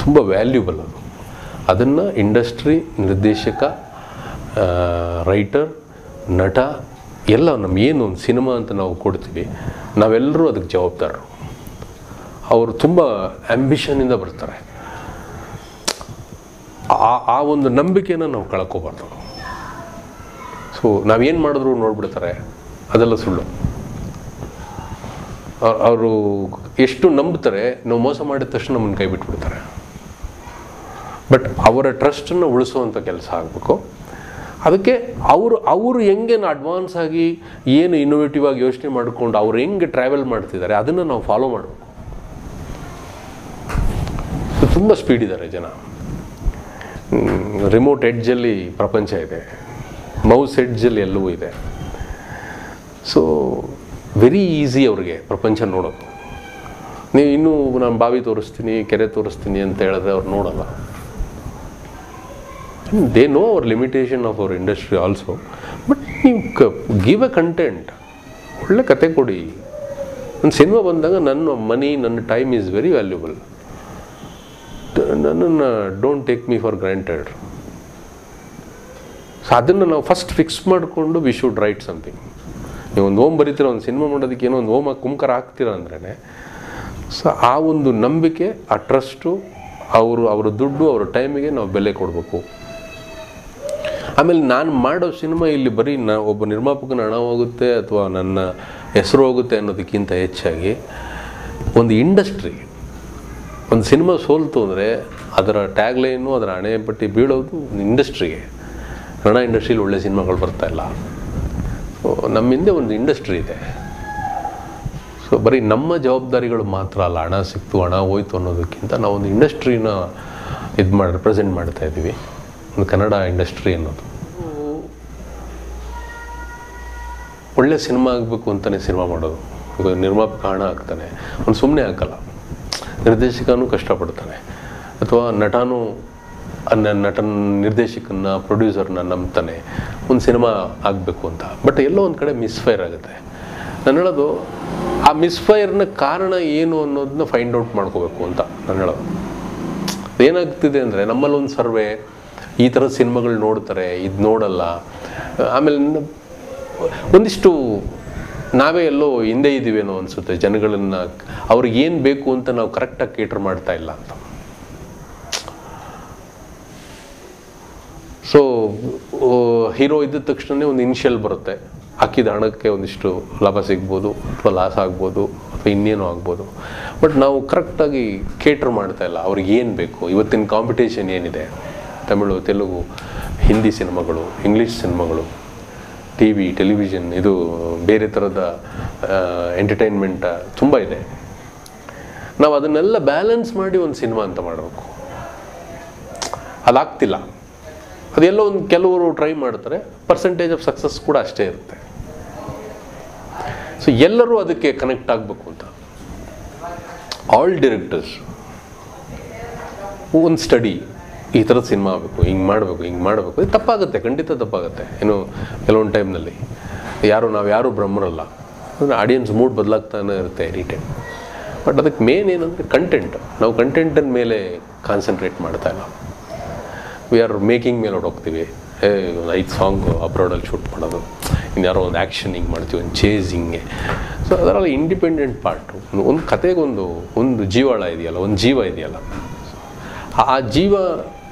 ತುಂಬ ವ್ಯಾಲ್ಯೂಬಲ್. ಅದನ್ನು ಇಂಡಸ್ಟ್ರಿ, ನಿರ್ದೇಶಕ, ರೈಟರ್, ನಟ ಎಲ್ಲ ನಮಗೇನು ಒಂದು ಸಿನಿಮಾ ಅಂತ ನಾವು ಕೊಡ್ತೀವಿ, ನಾವೆಲ್ಲರೂ ಅದಕ್ಕೆ ಜವಾಬ್ದಾರರು. ಅವರು ತುಂಬ ಆ್ಯಂಬಿಷನಿಂದ ಬರ್ತಾರೆ. ಆ ಒಂದು ನಂಬಿಕೆನ ನಾವು ಕಳ್ಕೊಬಾರ್ದು. ಸೊ ನಾವೇನು ಮಾಡಿದ್ರು ನೋಡ್ಬಿಡ್ತಾರೆ, ಅದೆಲ್ಲ ಸುಳ್ಳು. ಅವರು ಎಷ್ಟು ನಂಬ್ತಾರೆ, ನಾವು ಮೋಸ ಮಾಡಿದ ತಕ್ಷಣ ನಮ್ಮನ್ನು ಕೈ ಬಿಟ್ಬಿಡ್ತಾರೆ. ಬಟ್ ಅವರ ಟ್ರಸ್ಟನ್ನು ಉಳಿಸುವಂಥ ಕೆಲಸ ಆಗಬೇಕು. ಅದಕ್ಕೆ ಅವರು ಹೆಂಗೇನು ಅಡ್ವಾನ್ಸ್ ಆಗಿ ಏನು ಇನ್ನೋವೇಟಿವ್ ಆಗಿ ಯೋಚನೆ ಮಾಡಿಕೊಂಡು ಅವ್ರು ಹೆಂಗೆ ಟ್ರಾವೆಲ್ ಮಾಡ್ತಿದ್ದಾರೆ ಅದನ್ನು ನಾವು ಫಾಲೋ ಮಾಡಬೇಕು. ತುಂಬ ಸ್ಪೀಡ್ ಇದ್ದಾರೆ ಜನ. ರಿಮೋಟ್ ಎಡ್ಜಲ್ಲಿ ಪ್ರಪಂಚ ಇದೆ, ಮೌಸ್ ಎಡ್ಜಲ್ಲಿ ಎಲ್ಲವೂ ಇದೆ. ಸೊ ವೆರಿ ಈಸಿ ಅವ್ರಿಗೆ ಪ್ರಪಂಚ ನೋಡೋದು. ನೀವು ಇನ್ನೂ ನಾನು ಬಾವಿ ತೋರಿಸ್ತೀನಿ, ಕೆರೆ ತೋರಿಸ್ತೀನಿ ಅಂತ ಹೇಳಿದ್ರೆ ಅವ್ರು ನೋಡಲ್ಲ. They know our limitation of our industry also. But ನೀವು ಗಿವ್ ಎ ಕಂಟೆಂಟ್, ಒಳ್ಳೆ ಕತೆ ಕೊಡಿ. ಒಂದು ಸಿನಿಮಾ ಬಂದಾಗ ನನ್ನ ಮನಿ, ನನ್ನ ಟೈಮ್ ಈಸ್ ವೆರಿ ವ್ಯಾಲ್ಯೂಬಲ್. ನನ್ನನ್ನು don't take me for granted. So ಅದನ್ನು ನಾವು ಫಸ್ಟ್ ಫಿಕ್ಸ್ ಮಾಡಿಕೊಂಡು ವಿ ಶುಡ್ ರೈಟ್ ಸಮಥಿಂಗ್. ನೀವು ಒಂದು ಓಮ್ ಬರೀತೀರ, ಒಂದು ಸಿನಿಮಾ ಮಾಡೋದಕ್ಕೆ ಏನೋ ಒಂದು ಓಮ ಕುಂಕರ ಹಾಕ್ತೀರ ಅಂದ್ರೇ, ಸೊ ಆ ಒಂದು ನಂಬಿಕೆ, ಆ ಟ್ರಸ್ಟು, ಅವರ ದುಡ್ಡು, ಅವರ ಟೈಮಿಗೆ ನಾವು ಬೆಲೆ ಕೊಡಬೇಕು. ಆಮೇಲೆ ನಾನು ಮಾಡೋ ಸಿನಿಮಾ ಇಲ್ಲಿ ಬರೀ ಒಬ್ಬ ನಿರ್ಮಾಪಕನ ಹಣ ಹೋಗುತ್ತೆ ಅಥವಾ ನನ್ನ ಹೆಸರು ಹೋಗುತ್ತೆ ಅನ್ನೋದಕ್ಕಿಂತ ಹೆಚ್ಚಾಗಿ ಒಂದು ಇಂಡಸ್ಟ್ರಿ, ಒಂದು ಸಿನಿಮಾ ಸೋಲ್ತು ಅಂದರೆ ಅದರ ಟ್ಯಾಗ್ಲೈನು, ಅದರ ಹಣೆಪಟ್ಟಿ ಬೀಳೋದು ಇಂಡಸ್ಟ್ರಿಗೆ. ಕನ್ನಡ ಇಂಡಸ್ಟ್ರೀಲಿ ಒಳ್ಳೆ ಸಿನಿಮಾಗಳು ಬರ್ತಾಯಿಲ್ಲ. ಸೊ ನಮ್ಮ ಹಿಂದೆ ಒಂದು ಇಂಡಸ್ಟ್ರಿ ಇದೆ. ಸೊ ಬರೀ ನಮ್ಮ ಜವಾಬ್ದಾರಿಗಳು ಮಾತ್ರ ಅಲ್ಲ, ಹಣ ಸಿಕ್ತು ಹಣ ಹೋಯ್ತು ಅನ್ನೋದಕ್ಕಿಂತ ನಾವೊಂದು ಇಂಡಸ್ಟ್ರಿನ ರೆಪ್ರೆಸೆಂಟ್ ಮಾಡ್ತಾಯಿದ್ದೀವಿ, ಒಂದು ಕನ್ನಡ ಇಂಡಸ್ಟ್ರಿ ಅನ್ನೋದು. ಒಳ್ಳೆ ಸಿನಿಮಾ ಆಗಬೇಕು ಅಂತಲೇ ಸಿನಿಮಾ ಮಾಡೋದು. ಈಗ ನಿರ್ಮಾಪಕ ಹಣ ಹಾಕ್ತಾನೆ, ಅವ್ನು ಸುಮ್ಮನೆ ಹಾಕಲ್ಲ. ನಿರ್ದೇಶಕನೂ ಕಷ್ಟಪಡ್ತಾನೆ, ಅಥವಾ ನಟನೂ ನಿರ್ದೇಶಕನ, ಪ್ರೊಡ್ಯೂಸರ್ನ ನಂಬ್ತಾನೆ ಒಂದು ಸಿನಿಮಾ ಆಗಬೇಕು ಅಂತ. ಬಟ್ ಎಲ್ಲೋ ಒಂದು ಕಡೆ ಮಿಸ್ಫೈರ್ ಆಗುತ್ತೆ. ನಾನು ಹೇಳೋದು ಆ ಮಿಸ್ಫೈರ್ನ ಕಾರಣ ಏನು ಅನ್ನೋದನ್ನ ಫೈಂಡ್ ಔಟ್ ಮಾಡ್ಕೋಬೇಕು ಅಂತ ನಾನು ಹೇಳೋದು. ಏನಾಗ್ತಿದೆ ಅಂದರೆ ನಮ್ಮಲ್ಲೊಂದು ಸರ್ವೆ, ಈ ಥರದ ಸಿನಿಮಾಗಳು ನೋಡ್ತಾರೆ, ಇದು ನೋಡಲ್ಲ. ಆಮೇಲೆ ಒಂದಿಷ್ಟು ನಾವೇ ಎಲ್ಲೋ ಹಿಂದೆ ಇದ್ದೀವೇನೋ ಅನಿಸುತ್ತೆ. ಜನಗಳನ್ನು ಅವ್ರಿಗೆ ಏನು ಬೇಕು ಅಂತ ನಾವು ಕರೆಕ್ಟಾಗಿ ಕೇಟರ್ ಮಾಡ್ತಾ ಇಲ್ಲ ಅಂತ. ಸೊ ಹೀರೋ ಇದ್ದ ತಕ್ಷಣ ಒಂದು ಇನಿಷಿಯಲ್ ಬರುತ್ತೆ, ಹಾಕಿದ ಹಣಕ್ಕೆ ಒಂದಿಷ್ಟು ಲಾಭ ಸಿಗ್ಬೋದು ಅಥವಾ ಲಾಸ್ ಆಗ್ಬೋದು ಅಥವಾ ಇನ್ನೇನೋ ಆಗ್ಬೋದು. ಬಟ್ ನಾವು ಕರೆಕ್ಟಾಗಿ ಕೇಟರ್ ಮಾಡ್ತಾ ಇಲ್ಲ. ಅವ್ರಿಗೆ ಏನು ಬೇಕು, ಇವತ್ತಿನ ಕಾಂಪಿಟೇಷನ್ ಏನಿದೆ, ತಮಿಳು, ತೆಲುಗು, ಹಿಂದಿ ಸಿನಿಮಾಗಳು, ಇಂಗ್ಲೀಷ್ ಸಿನಿಮಾಗಳು, ಟೆಲಿವಿಷನ್, ಇದು ಬೇರೆ ಥರದ ಎಂಟರ್ಟೈನ್ಮೆಂಟ್ ತುಂಬ ಇದೆ. ನಾವು ಅದನ್ನೆಲ್ಲ ಬ್ಯಾಲೆನ್ಸ್ ಮಾಡಿ ಒಂದು ಸಿನಿಮಾ ಅಂತ ಮಾಡಬೇಕು. ಅದಾಗ್ತಿಲ್ಲ. ಅದೆಲ್ಲೋ ಕೆಲವರು ಟ್ರೈ ಮಾಡ್ತಾರೆ, ಪರ್ಸೆಂಟೇಜ್ ಆಫ್ ಸಕ್ಸಸ್ ಕೂಡ ಅಷ್ಟೇ ಇರುತ್ತೆ. ಸೊ ಎಲ್ಲರೂ ಅದಕ್ಕೆ ಕನೆಕ್ಟ್ ಆಗಬೇಕು ಅಂತ. ಆಲ್ ಡೈರೆಕ್ಟರ್ಸ್ ಒಂದು ಸ್ಟಡಿ, ಈ ಥರದ ಸಿನಿಮಾ ಆಗಬೇಕು, ಹಿಂಗೆ ಮಾಡಬೇಕು. ಇದು ತಪ್ಪಾಗುತ್ತೆ, ಖಂಡಿತ ತಪ್ಪಾಗುತ್ತೆ. ಏನು ಕೆಲವೊಂದು ಟೈಮ್ನಲ್ಲಿ ನಾವು ಯಾರೂ ಬ್ರಹ್ಮರಲ್ಲ. ಅಂದರೆ ಆಡಿಯನ್ಸ್ ಮೂಡ್ ಬದಲಾಗ್ತಾನೆ ಇರುತ್ತೆ ಎನಿ ಟೈಮ್. ಬಟ್ ಅದಕ್ಕೆ ಮೇನ್ ಏನಂದರೆ ಕಂಟೆಂಟ್. ನಾವು ಕಂಟೆಂಟನ ಮೇಲೆ ಕಾನ್ಸಂಟ್ರೇಟ್ ಮಾಡ್ತಾ ಇಲ್ಲ. ವಿ ಆರ್ ಮೇಕಿಂಗ್ ಮೇಲೆ ಹೊಡೋಗ್ತೀವಿ. ಒಂದು 5 ಸಾಂಗು ಅಬ್ರಾಡಲ್ಲಿ ಶೂಟ್ ಮಾಡೋದು, ಇನ್ಯಾರೋ ಒಂದು ಆ್ಯಕ್ಷನ್ ಹಿಂಗೆ ಮಾಡ್ತೀವಿ, ಒಂದು ಚೇಸಿಂಗೆ. ಸೊ ಅದರಲ್ಲಿ ಇಂಡಿಪೆಂಡೆಂಟ್ ಪಾರ್ಟು. ಒಂದು ಕತೆಗೆ ಒಂದು ಜೀವಾಳ ಇದೆಯಲ್ಲ, ಒಂದು ಜೀವ ಇದೆಯಲ್ಲ, ಆ ಜೀವ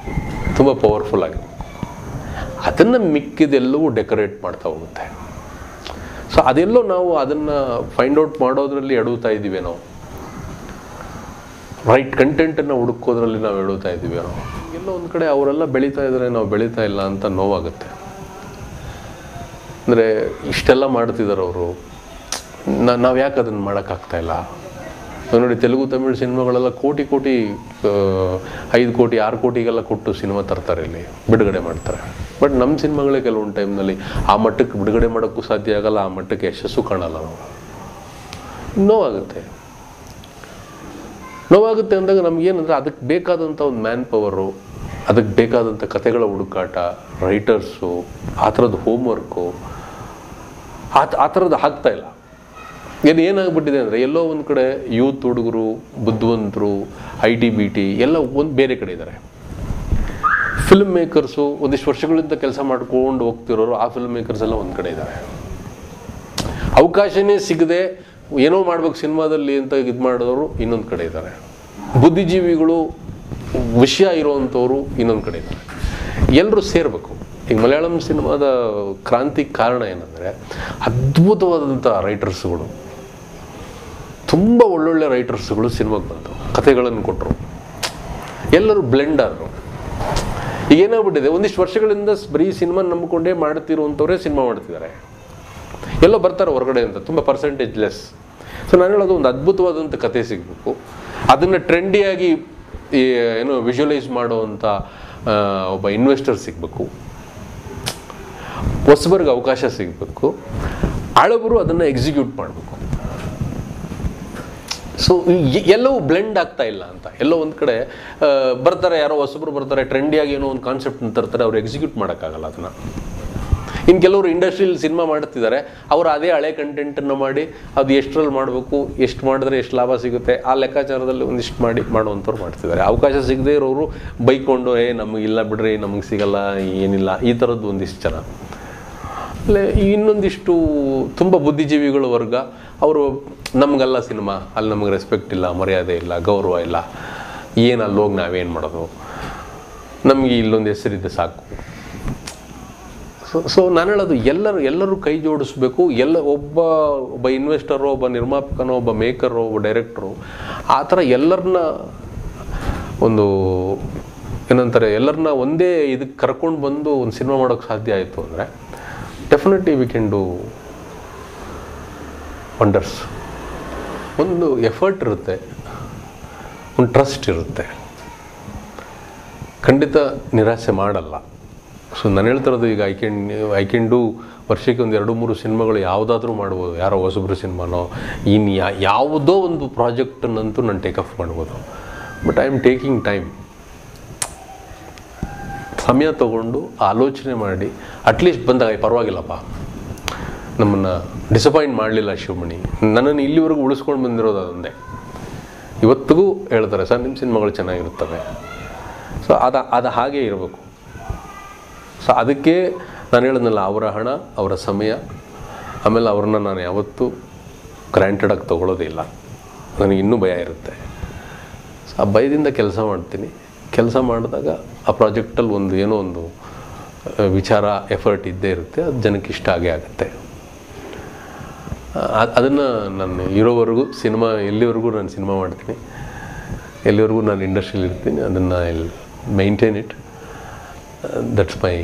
ತುಂಬ ಪವರ್ಫುಲ್ ಆಗಿದೆ. ಅದನ್ನು ಮಿಕ್ಕಿದೆಲ್ಲವೂ ಡೆಕೋರೇಟ್ ಮಾಡ್ತಾ ಹೋಗುತ್ತೆ. ಸೊ ಅದೆಲ್ಲೋ ನಾವು ಅದನ್ನು ಫೈಂಡ್ ಔಟ್ ಮಾಡೋದ್ರಲ್ಲಿ ಎಡುತ್ತಾ ಇದ್ದೀವಿ ನಾವು. ರೈಟ್ ಕಂಟೆಂಟನ್ನು ಹುಡುಕೋದ್ರಲ್ಲಿ ನಾವು ಎಡುತ್ತಾ ಇದ್ದೀವಿ ನಾವು. ಎಲ್ಲೋ ಒಂದು ಕಡೆ ಅವರೆಲ್ಲ ಬೆಳೀತಾ ಇದ್ದಾರೆ, ನಾವು ಬೆಳೀತಾ ಇಲ್ಲ ಅಂತ ನೋವಾಗುತ್ತೆ. ಅಂದರೆ ಇಷ್ಟೆಲ್ಲ ಮಾಡ್ತಿದ್ದಾರೆ ಅವರು, ನಾವು ಯಾಕೆ ಅದನ್ನು ಮಾಡೋಕ್ಕಾಗ್ತಾಯಿಲ್ಲ? ನೋಡಿ, ತೆಲುಗು ತಮಿಳು ಸಿನಿಮಾಗಳೆಲ್ಲ ಕೋಟಿ 5 ಕೋಟಿ 6 ಕೋಟಿಗೆಲ್ಲ ಕೊಟ್ಟು ಸಿನಿಮಾ ತರ್ತಾರೆ, ಇಲ್ಲಿ ಬಿಡುಗಡೆ ಮಾಡ್ತಾರೆ. ಬಟ್ ನಮ್ಮ ಸಿನಿಮಾಗಳೇ ಕೆಲವೊಂದು ಟೈಮ್ನಲ್ಲಿ ಆ ಮಟ್ಟಕ್ಕೆ ಬಿಡುಗಡೆ ಮಾಡೋಕ್ಕೂ ಸಾಧ್ಯ ಆಗಲ್ಲ, ಆ ಮಟ್ಟಕ್ಕೆ ಯಶಸ್ಸು ಕಾಣಲ್ಲ. ನಾವು ನೋವಾಗುತ್ತೆ ಅಂದಾಗ ನಮಗೇನಂದರೆ ಅದಕ್ಕೆ ಬೇಕಾದಂಥ ಒಂದು ಮ್ಯಾನ್ ಪವರು, ಅದಕ್ಕೆ ಬೇಕಾದಂಥ ಕತೆಗಳ ಹುಡುಕಾಟ, ರೈಟರ್ಸು, ಆ ಥರದ್ದು ಹೋಮ್ವರ್ಕು ಆ ಥರದ್ದು ಆಗ್ತಾಯಿಲ್ಲ. ಏನಾಗ್ಬಿಟ್ಟಿದೆ ಅಂದರೆ ಎಲ್ಲೋ ಒಂದು ಕಡೆ ಯೂತ್ ಹುಡುಗರು, ಬುದ್ಧಿವಂತರು, IT ಎಲ್ಲ ಒಂದು ಬೇರೆ ಕಡೆ ಇದ್ದಾರೆ. ಫಿಲ್ಮ್ ಮೇಕರ್ಸು ಒಂದಿಷ್ಟು ವರ್ಷಗಳಿಂದ ಕೆಲಸ ಮಾಡ್ಕೊಂಡು ಹೋಗ್ತಿರೋರು, ಆ ಫಿಲ್ಮ್ ಮೇಕರ್ಸ್ ಎಲ್ಲ ಒಂದು ಕಡೆ ಇದ್ದಾರೆ. ಅವಕಾಶನೇ ಸಿಗದೆ ಏನೋ ಮಾಡ್ಬೇಕು ಸಿನಿಮಾದಲ್ಲಿ ಅಂತ ಇದು ಮಾಡಿದವರು ಇನ್ನೊಂದು ಕಡೆ ಇದ್ದಾರೆ. ಬುದ್ಧಿಜೀವಿಗಳು, ವಿಷಯ ಇರೋವಂಥವ್ರು ಇನ್ನೊಂದು ಕಡೆ ಇದ್ದಾರೆ. ಎಲ್ಲರೂ ಸೇರಬೇಕು. ಈಗ ಮಲಯಾಳಂ ಸಿನಿಮಾದ ಕ್ರಾಂತಿಗೆ ಕಾರಣ ಏನಂದರೆ ಅದ್ಭುತವಾದಂಥ ರೈಟರ್ಸ್ಗಳು, ತುಂಬ ಒಳ್ಳೊಳ್ಳೆ ರೈಟರ್ಸ್ಗಳು ಸಿನಿಮಾಗೆ ಬಂತು, ಕಥೆಗಳನ್ನು ಕೊಟ್ಟರು. ಎಲ್ಲರೂ ಬ್ಲೆಂಡರು. ಈಗ ಏನಾಗ್ಬಿಟ್ಟಿದೆ, ಒಂದಿಷ್ಟು ವರ್ಷಗಳಿಂದ ಬರೀ ಸಿನಿಮಾ ನಂಬಿಕೊಂಡೇ ಮಾಡ್ತಿರುವಂಥವ್ರೇ ಸಿನಿಮಾ ಮಾಡ್ತಿದ್ದಾರೆ. ಎಲ್ಲೋ ಬರ್ತಾರೆ ಹೊರಗಡೆ ಅಂತ, ತುಂಬ ಪರ್ಸೆಂಟೇಜ್ ಲೆಸ್. ಸೊ ನಾನು ಹೇಳೋದು, ಒಂದು ಅದ್ಭುತವಾದಂಥ ಕತೆ ಸಿಗಬೇಕು, ಅದನ್ನು ಟ್ರೆಂಡಿಯಾಗಿ ವಿಜುವಲೈಸ್ ಮಾಡುವಂಥ ಒಬ್ಬ ಇನ್ವೆಸ್ಟರ್ ಸಿಗಬೇಕು, ಹೊಸಬರಿಗೆ ಅವಕಾಶ ಸಿಗಬೇಕು, ಹಳಬರು ಅದನ್ನು ಎಕ್ಸಿಕ್ಯೂಟ್ ಮಾಡಬೇಕು. ಸೊ ಎಲ್ಲವೂ ಬ್ಲೆಂಡ್ ಆಗ್ತಾ ಇಲ್ಲ ಅಂತ. ಎಲ್ಲೋ ಒಂದು ಕಡೆ ಬರ್ತಾರೆ, ಯಾರೋ ಹೊಸಬರು ಬರ್ತಾರೆ, ಟ್ರೆಂಡಿಯಾಗಿ ಏನೋ ಒಂದು ಕಾನ್ಸೆಪ್ಟ್ನ ತರ್ತಾರೆ, ಅವ್ರು ಎಕ್ಸಿಕ್ಯೂಟ್ ಮಾಡೋಕ್ಕಾಗಲ್ಲ ಅದನ್ನು. ಇನ್ನು ಕೆಲವರು ಇಂಡಸ್ಟ್ರಿಯಲ್ಲಿ ಸಿನಿಮಾ ಮಾಡ್ತಿದ್ದಾರೆ, ಅವರು ಅದೇ ಹಳೆ ಕಂಟೆಂಟನ್ನು ಮಾಡಿ ಅದು ಎಷ್ಟರಲ್ಲಿ ಮಾಡಬೇಕು, ಎಷ್ಟು ಮಾಡಿದ್ರೆ ಎಷ್ಟು ಲಾಭ ಸಿಗುತ್ತೆ, ಆ ಲೆಕ್ಕಾಚಾರದಲ್ಲಿ ಒಂದಿಷ್ಟು ಮಾಡುವಂಥವ್ರು ಮಾಡ್ತಿದ್ದಾರೆ. ಅವಕಾಶ ಸಿಗದೇ ಇರೋರು ಬೈಕೊಂಡು ನಮಗಿಲ್ಲ ಬಿಡ್ರಿ, ನಮಗೆ ಸಿಗಲ್ಲ, ಏನಿಲ್ಲ, ಈ ಥರದ್ದು ಒಂದಿಷ್ಟು ಜನ. ಅಲ್ಲೇ ಇನ್ನೊಂದಿಷ್ಟು ತುಂಬ ಬುದ್ಧಿಜೀವಿಗಳ ವರ್ಗ, ಅವರು ನಮಗಲ್ಲ ಸಿನಿಮಾ, ಅಲ್ಲಿ ನಮಗೆ ರೆಸ್ಪೆಕ್ಟ್ ಇಲ್ಲ, ಮರ್ಯಾದೆ ಇಲ್ಲ, ಗೌರವ ಇಲ್ಲ, ಏನು ಅಲ್ಲಿ ಹೋಗಿ ನಾವೇನು ಮಾಡೋದು, ನಮಗೆ ಇಲ್ಲೊಂದು ಹೆಸರಿದೆ ಸಾಕು. ಸೊ ನಾನು ಹೇಳೋದು, ಎಲ್ಲರೂ ಕೈ ಜೋಡಿಸ್ಬೇಕು. ಒಬ್ಬ ಇನ್ವೆಸ್ಟರೋ, ಒಬ್ಬ ನಿರ್ಮಾಪಕನೋ, ಒಬ್ಬ ಮೇಕರೋ, ಒಬ್ಬ ಡೈರೆಕ್ಟ್ರು, ಆ ಥರ ಎಲ್ಲರನ್ನ ಒಂದು ಏನಂತಾರೆ, ಎಲ್ಲರನ್ನ ಒಂದೇ ಇದಕ್ಕೆ ಕರ್ಕೊಂಡು ಬಂದು ಒಂದು ಸಿನಿಮಾ ಮಾಡೋಕ್ಕೆ ಸಾಧ್ಯ ಆಯಿತು ಅಂದರೆ definitely we can do wonders. ಒಂದು ಎಫರ್ಟ್ ಇರುತ್ತೆ, ಒಂದು ಟ್ರಸ್ಟ್ ಇರುತ್ತೆ, ಖಂಡಿತ ನಿರಾಸೆ ಮಾಡಲ್ಲ. ಸೊ ನಾನು ಹೇಳ್ತಿರೋದು, ಈಗ ಐ ಕ್ಯಾನ್ ಡೂ ವರ್ಷಕ್ಕೆ ಒಂದು 2-3 ಸಿನಿಮಾಗಳು ಯಾವುದಾದ್ರೂ ಮಾಡ್ಬೋದು. ಯಾರೋ ಹೊಸಬ್ರು ಸಿನಿಮಾನೋ, ಇನ್ನು ಯಾವುದೋ ಒಂದು ಪ್ರಾಜೆಕ್ಟನ್ನಂತೂ ನಾನು ಟೇಕ್ ಆಫ್ ಮಾಡ್ಬೋದು. But I am taking time, ಸಮಯ ತಗೊಂಡು ಆಲೋಚನೆ ಮಾಡಿ, ಅಟ್ಲೀಸ್ಟ್ ಬಂದಾಗ ಪರವಾಗಿಲ್ಲಪ್ಪ, ನಮ್ಮನ್ನು ಡಿಸಪಾಯಿಂಟ್ ಮಾಡಲಿಲ್ಲ ಶಿವಮಣಿ, ನನ್ನನ್ನು ಇಲ್ಲಿವರೆಗೂ ಉಳಿಸ್ಕೊಂಡು ಬಂದಿರೋದು ಅದೊಂದೇ. ಇವತ್ತಿಗೂ ಹೇಳ್ತಾರೆ, ಸರ್ ನಿಮ್ಮ ಸಿನಿಮಾಗಳು ಚೆನ್ನಾಗಿರುತ್ತವೆ. ಸೊ ಅದು ಹಾಗೇ ಇರಬೇಕು. ಸೊ ಅದಕ್ಕೆ ನಾನು ಹೇಳಿದ್ನಲ್ಲ, ಅವರ ಹಣ, ಅವರ ಸಮಯ, ಆಮೇಲೆ ಅವ್ರನ್ನ ನಾನು ಯಾವತ್ತೂ ಗ್ರ್ಯಾಂಟೆಡಾಗಿ ತೊಗೊಳ್ಳೋದೇ ಇಲ್ಲ. ನನಗೆ ಇನ್ನೂ ಭಯ ಇರುತ್ತೆ. ಸೊ ಆ ಭಯದಿಂದ ಕೆಲಸ ಮಾಡ್ತೀನಿ. ಕೆಲಸ ಮಾಡಿದಾಗ ಆ ಪ್ರಾಜೆಕ್ಟಲ್ಲಿ ಏನೋ ಒಂದು ವಿಚಾರ, ಎಫರ್ಟ್ ಇದ್ದೇ ಇರುತ್ತೆ, ಅದು ಜನಕ್ಕೆ ಇಷ್ಟ ಆಗೇ ಆಗುತ್ತೆ. ಅದನ್ನು ನಾನು ಇರೋವರೆಗೂ ಎಲ್ಲಿವರೆಗೂ ನಾನು ಸಿನಿಮಾ ಮಾಡ್ತೀನಿ, ಎಲ್ಲಿವರೆಗೂ ನಾನು ಇಂಡಸ್ಟ್ರಿಯಲ್ಲಿ ಇರ್ತೀನಿ, ಅದನ್ನು I will maintain it. That's my